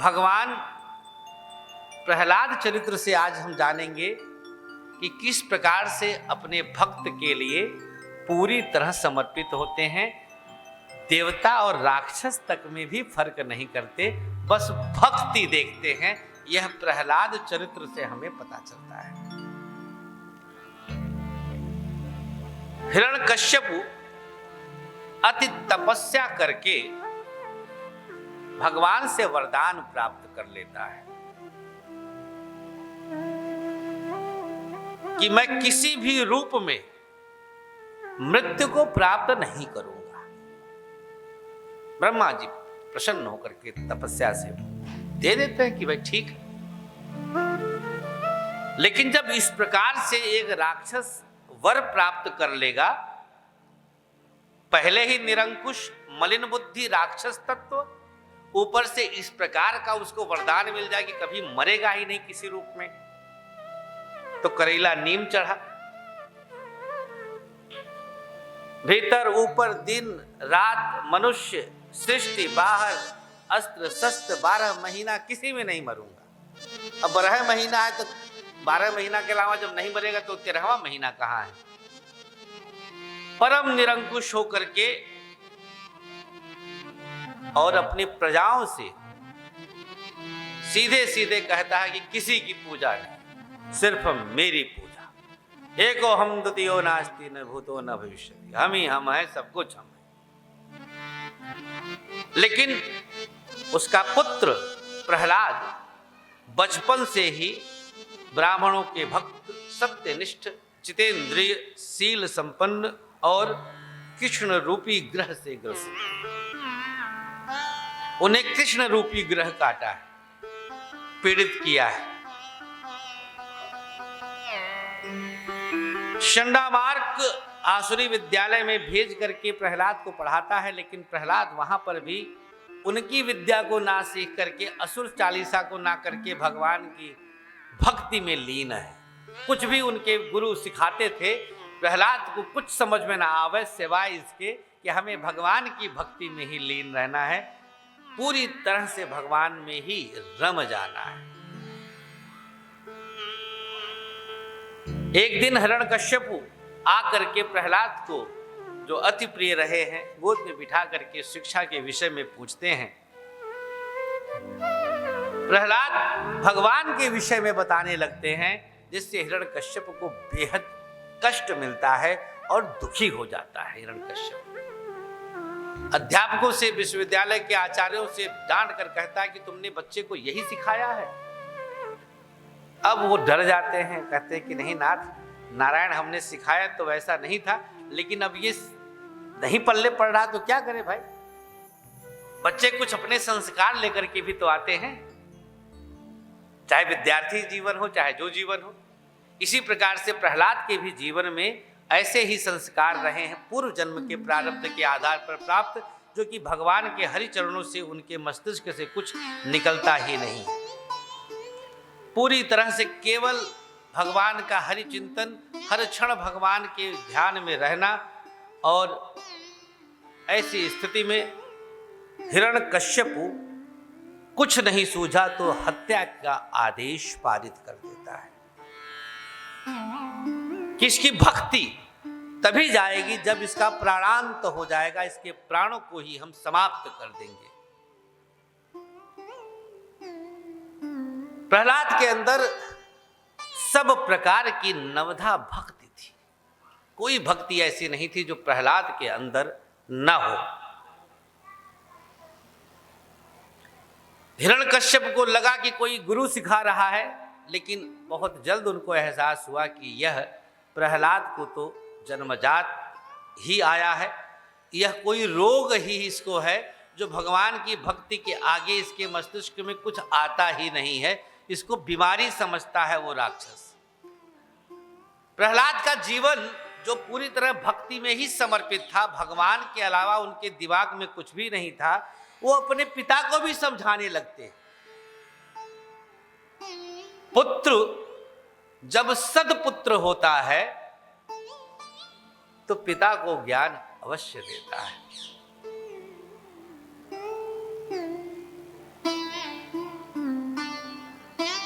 भगवान प्रहलाद चरित्र से आज हम जानेंगे कि किस प्रकार से अपने भक्त के लिए पूरी तरह समर्पित होते हैं। देवता और राक्षस तक में भी फर्क नहीं करते, बस भक्ति देखते हैं। यह प्रहलाद चरित्र से हमें पता चलता है। हिरण्यकश्यपु अति तपस्या करके भगवान से वरदान प्राप्त कर लेता है कि मैं किसी भी रूप में मृत्यु को प्राप्त नहीं करूंगा। ब्रह्मा जी प्रसन्न होकर के तपस्या से दे देते हैं कि भाई ठीक है। लेकिन जब इस प्रकार से एक राक्षस वर प्राप्त कर लेगा, पहले ही निरंकुश मलिन बुद्धि राक्षस तत्व, ऊपर से इस प्रकार का उसको वरदान मिल जाए कि कभी मरेगा ही नहीं किसी रूप में, तो करेला नीम चढ़ा। भीतर ऊपर दिन रात मनुष्य सृष्टि बाहर अस्त्र शस्त्र 12 महीना किसी में नहीं मरूंगा। अब 12 महीना है तो 12 महीना के अलावा जब नहीं मरेगा तो 13वां महीना कहां है। परम निरंकुश होकर के और अपनी प्रजाओं से सीधे सीधे कहता है कि किसी की पूजा नहीं, सिर्फ मेरी पूजा। एको हम द्वितीयो नास्ति न भूतो न भविष्यति, हम ही हम है, सब कुछ हम है। लेकिन उसका पुत्र प्रहलाद बचपन से ही ब्राह्मणों के भक्त, सत्यनिष्ठ, जितेंद्रिय, शील संपन्न और कृष्ण रूपी ग्रह से ग्रसित। उन्हें कृष्ण रूपी ग्रह काटा है, पीड़ित किया है। शंडामार्क आसुरी विद्यालय में भेज करके प्रहलाद को पढ़ाता है, लेकिन प्रहलाद वहां पर भी उनकी विद्या को ना सीख करके, असुर चालीसा को ना करके भगवान की भक्ति में लीन है। कुछ भी उनके गुरु सिखाते थे, प्रहलाद को कुछ समझ में ना आवे सिवाय इसके कि हमें भगवान की भक्ति में ही लीन रहना है, पूरी तरह से भगवान में ही रम जाना है। एक दिन हिरण्यकश्यपु आकर के प्रहलाद को, जो अति प्रिय रहे हैं, गोद में बिठा करके शिक्षा के विषय में पूछते हैं। प्रहलाद भगवान के विषय में बताने लगते हैं, जिससे हिरण्यकश्यप को बेहद कष्ट मिलता है और दुखी हो जाता है। हिरण्यकश्यप अध्यापकों से, विश्वविद्यालय के आचार्यों से डांट कर कहता है कि तुमने बच्चे को यही सिखाया है। अब वो डर जाते हैं, कहते हैं कि नहीं नाथ, नारायण हमने सिखाया तो वैसा नहीं था, लेकिन अब ये नहीं पल्ले पड़ रहा तो क्या करे भाई। बच्चे कुछ अपने संस्कार लेकर के भी तो आते हैं, चाहे विद्यार्थी जीवन हो चाहे जो जीवन हो। इसी प्रकार से प्रहलाद के भी जीवन में ऐसे ही संस्कार रहे हैं, पूर्व जन्म के प्रारब्ध के आधार पर प्राप्त, जो कि भगवान के हरि चरणों से उनके मस्तिष्क से कुछ निकलता ही नहीं। पूरी तरह से केवल भगवान का हरि चिंतन, हर क्षण भगवान के ध्यान में रहना। और ऐसी स्थिति में हिरण्यकश्यपु कुछ नहीं सूझा तो हत्या का आदेश पारित कर देता है। कि इसकी भक्ति तभी जाएगी जब इसका प्राणांत हो जाएगा, इसके प्राणों को ही हम समाप्त कर देंगे। प्रहलाद के अंदर सब प्रकार की नवधा भक्ति थी, कोई भक्ति ऐसी नहीं थी जो प्रहलाद के अंदर न हो। हिरण्यकश्यप को लगा कि कोई गुरु सिखा रहा है, लेकिन बहुत जल्द उनको एहसास हुआ कि यह प्रहलाद को तो जन्मजात ही आया है, यह कोई रोग ही इसको है, जो भगवान की भक्ति के आगे इसके मस्तिष्क में कुछ आता ही नहीं है, इसको बीमारी समझता है वो राक्षस। प्रहलाद का जीवन जो पूरी तरह भक्ति में ही समर्पित था, भगवान के अलावा उनके दिमाग में कुछ भी नहीं था, वो अपने पिता को भी समझाने लगते। पुत्र जब सदपुत्र होता है तो पिता को ज्ञान अवश्य देता है।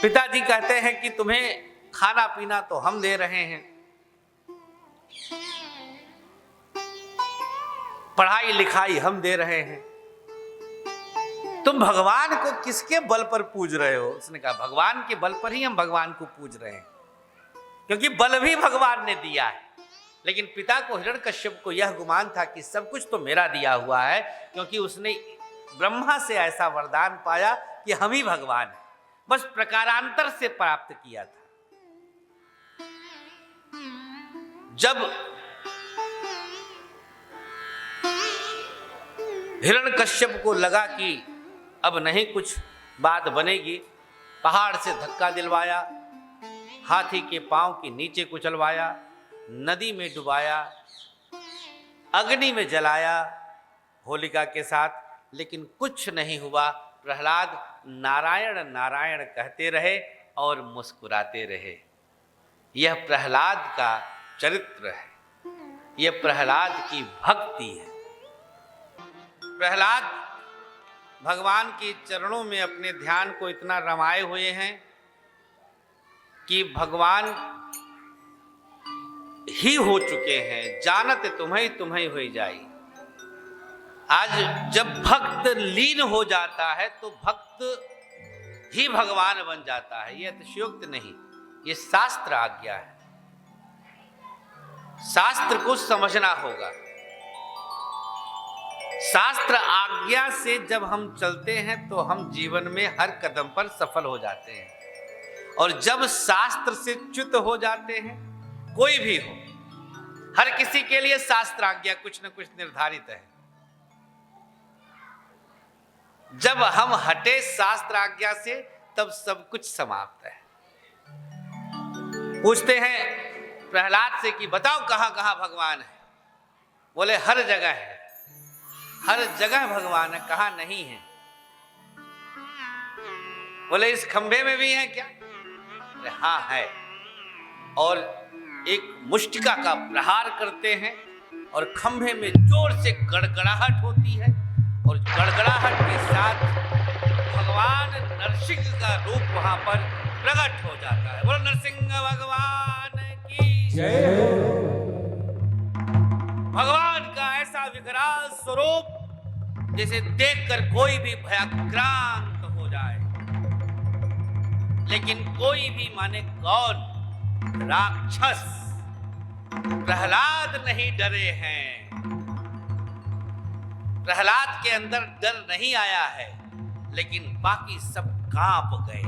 पिताजी कहते हैं कि तुम्हें खाना पीना तो हम दे रहे हैं, पढ़ाई लिखाई हम दे रहे हैं, तुम भगवान को किसके बल पर पूज रहे हो? उसने कहा भगवान के बल पर ही हम भगवान को पूज रहे हैं, क्योंकि बल भी भगवान ने दिया है। लेकिन पिता को, हिरण्यकश्यप को यह गुमान था कि सब कुछ तो मेरा दिया हुआ है, क्योंकि उसने ब्रह्मा से ऐसा वरदान पाया कि हम ही भगवान हैं, बस प्रकारांतर से प्राप्त किया था। जब हिरण्यकश्यप को लगा कि अब नहीं कुछ बात बनेगी, पहाड़ से धक्का दिलवाया, हाथी के पांव के नीचे कुचलवाया, नदी में डुबाया, अग्नि में जलाया होलिका के साथ, लेकिन कुछ नहीं हुआ। प्रहलाद नारायण नारायण कहते रहे और मुस्कुराते रहे। यह प्रहलाद का चरित्र है, यह प्रहलाद की भक्ति है। प्रहलाद भगवान के चरणों में अपने ध्यान को इतना रमाए हुए हैं कि भगवान ही हो चुके हैं, जानत तुम्हें तुम्हें हो जाई। आज जब भक्त लीन हो जाता है तो भक्त ही भगवान बन जाता है। यह अतिशयोक्ति नहीं, यह शास्त्र आज्ञा है। शास्त्र को समझना होगा। शास्त्र आज्ञा से जब हम चलते हैं तो हम जीवन में हर कदम पर सफल हो जाते हैं, और जब शास्त्र से च्युत हो जाते हैं, कोई भी हो, हर किसी के लिए शास्त्र आज्ञा कुछ न कुछ निर्धारित है। जब हम हटे शास्त्र आज्ञा से तब सब कुछ समाप्त है। पूछते हैं प्रहलाद से कि बताओ कहां कहां भगवान है? बोले हर जगह है, हर जगह भगवान है, कहां नहीं है? बोले इस खंभे में भी है क्या? बोले हाँ है। और एक मुष्टिका का प्रहार करते हैं और खंभे में जोर से गड़गड़ाहट होती है, और गड़गड़ाहट के साथ भगवान नरसिंह का रूप वहां पर प्रकट हो जाता है। बोलो नरसिंह भगवान की जय। भगवान का ऐसा विकराल स्वरूप जिसे देखकर कोई भी भयाक्रांत हो जाए, लेकिन कोई भी माने कौन? राक्षस। प्रहलाद नहीं डरे हैं, प्रहलाद के अंदर डर नहीं आया है, लेकिन बाकी सब कांप गए।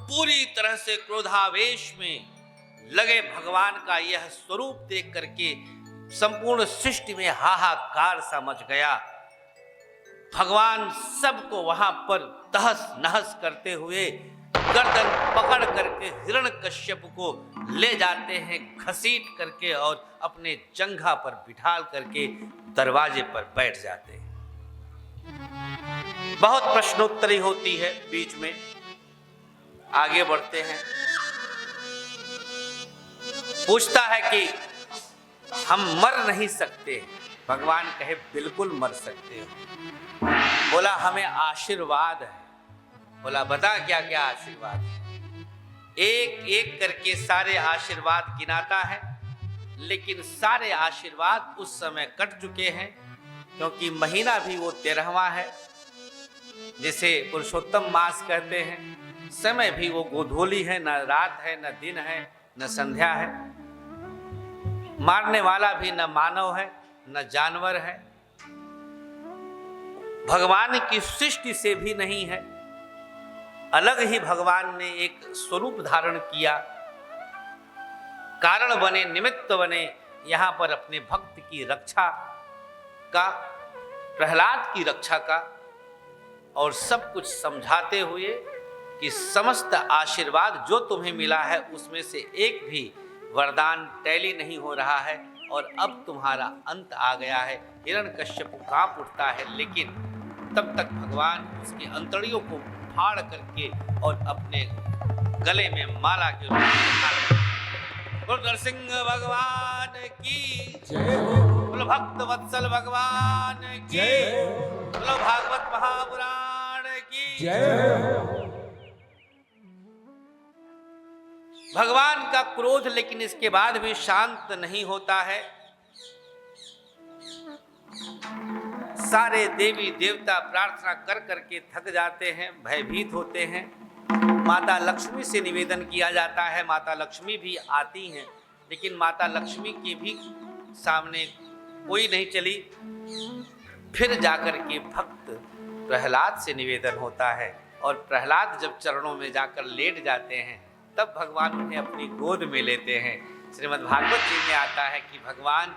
पूरी तरह से क्रोधावेश में लगे भगवान का यह स्वरूप देख करके संपूर्ण सृष्टि में हाहाकार सा मच गया। भगवान सबको वहां पर तहस नहस करते हुए गर्दन पकड़ करके हिरण्यकश्यप को ले जाते हैं, घसीट करके, और अपने जंघा पर बिठाल करके दरवाजे पर बैठ जाते हैं। बहुत प्रश्नोत्तरी होती है, बीच में आगे बढ़ते हैं। पूछता है कि हम मर नहीं सकते? भगवान कहे बिल्कुल मर सकते हो। बोला हमें आशीर्वाद है। बोला बता क्या क्या आशीर्वाद है? एक एक करके सारे आशीर्वाद गिनाता है, लेकिन सारे आशीर्वाद उस समय कट चुके हैं, क्योंकि महीना भी वो 13वां है, जिसे पुरुषोत्तम मास कहते हैं। समय भी वो गोधूली है, न रात है, न दिन है, न संध्या है। मारने वाला भी न मानव है न जानवर है, भगवान की सृष्टि से भी नहीं है। अलग ही भगवान ने एक स्वरूप धारण किया, कारण बने, निमित्त बने, यहां पर अपने भक्त की रक्षा का, प्रहलाद की रक्षा का, और सब कुछ समझाते हुए कि समस्त आशीर्वाद जो तुम्हें मिला है उसमें से एक भी वरदान टैली नहीं हो रहा है, और अब तुम्हारा अंत आ गया है। हिरण्यकश्यप कांप उठता है, लेकिन तब तक भगवान उसके अंतड़ियों को फाड़ करके और अपने गले में माला के रूप में नरसिंह भगवान की जय, बोलो भक्त वत्सल भगवान की, बोलो भागवत महापुराण की। भगवान का क्रोध लेकिन इसके बाद भी शांत नहीं होता है। सारे देवी देवता प्रार्थना कर करके थक जाते हैं, भयभीत होते हैं। माता लक्ष्मी से निवेदन किया जाता है, माता लक्ष्मी भी आती हैं, लेकिन माता लक्ष्मी के भी सामने कोई नहीं चली। फिर जाकर के भक्त प्रहलाद से निवेदन होता है, और प्रहलाद जब चरणों में जाकर लेट जाते हैं तब भगवान उन्हें अपनी गोद में लेते हैं। श्रीमद् भागवत जी में आता है कि भगवान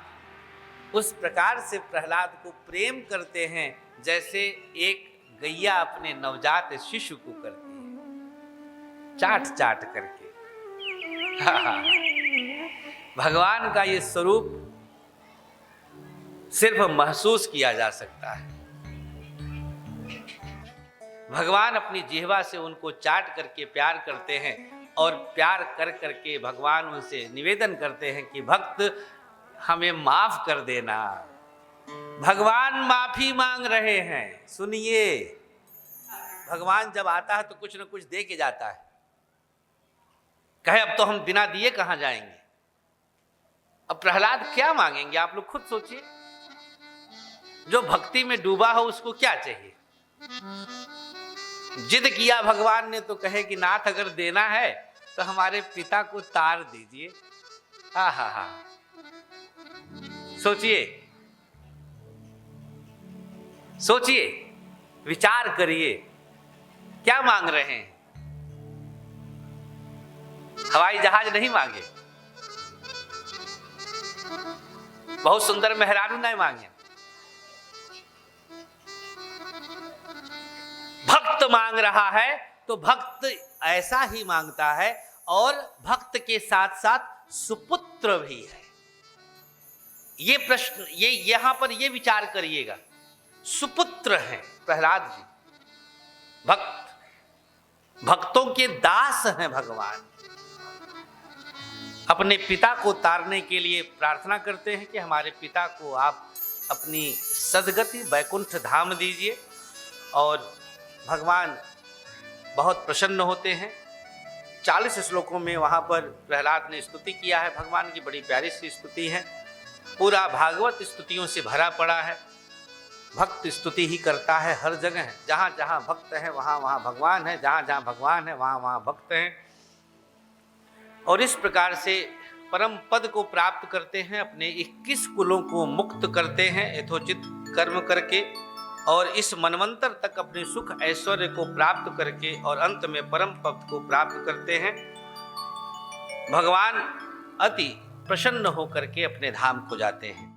उस प्रकार से प्रहलाद को प्रेम करते हैं जैसे एक गैया अपने नवजात शिशु को करती है, चाट चाट करके। भगवान का ये स्वरूप सिर्फ महसूस किया जा सकता है। भगवान अपनी जिह्वा से उनको चाट करके प्यार करते हैं, और प्यार कर करके भगवान उनसे निवेदन करते हैं कि भक्त हमें माफ कर देना। भगवान माफी मांग रहे हैं। सुनिए, भगवान जब आता है तो कुछ न कुछ दे के जाता है। कहे अब तो हम बिना दिए कहां जाएंगे। अब प्रहलाद क्या मांगेंगे, आप लोग खुद सोचिए। जो भक्ति में डूबा हो उसको क्या चाहिए। जिद किया भगवान ने तो कहे कि नाथ अगर देना है तो हमारे पिता को तार दीजिए। हा सोचिए, सोचिए, विचार करिए, क्या मांग रहे हैं। हवाई जहाज नहीं मांगे, बहुत सुंदर मेहरारू नहीं मांगे। भक्त मांग रहा है तो भक्त ऐसा ही मांगता है, और भक्त के साथ साथ सुपुत्र भी है। ये प्रश्न, ये यहां पर ये विचार करिएगा, सुपुत्र हैं प्रहलाद जी। भक्तों के दास हैं भगवान। अपने पिता को तारने के लिए प्रार्थना करते हैं कि हमारे पिता को आप अपनी सद्गति वैकुंठ धाम दीजिए, और भगवान बहुत प्रसन्न होते हैं। 40 श्लोकों में वहाँ पर प्रहलाद ने स्तुति किया है भगवान की, बड़ी प्यारी सी स्तुति है। पूरा भागवत स्तुतियों से भरा पड़ा है। भक्त स्तुति ही करता है हर जगह। जहाँ जहाँ भक्त है वहाँ वहाँ भगवान है, जहाँ जहाँ भगवान है वहाँ वहाँ भक्त हैं। और इस प्रकार से परम पद को प्राप्त करते हैं, अपने 21 कुलों को मुक्त करते हैं यथोचित कर्म करके, और इस मनवंतर तक अपने सुख ऐश्वर्य को प्राप्त करके, और अंत में परम पद को प्राप्त करते हैं। भगवान अति प्रसन्न होकर के अपने धाम को जाते हैं।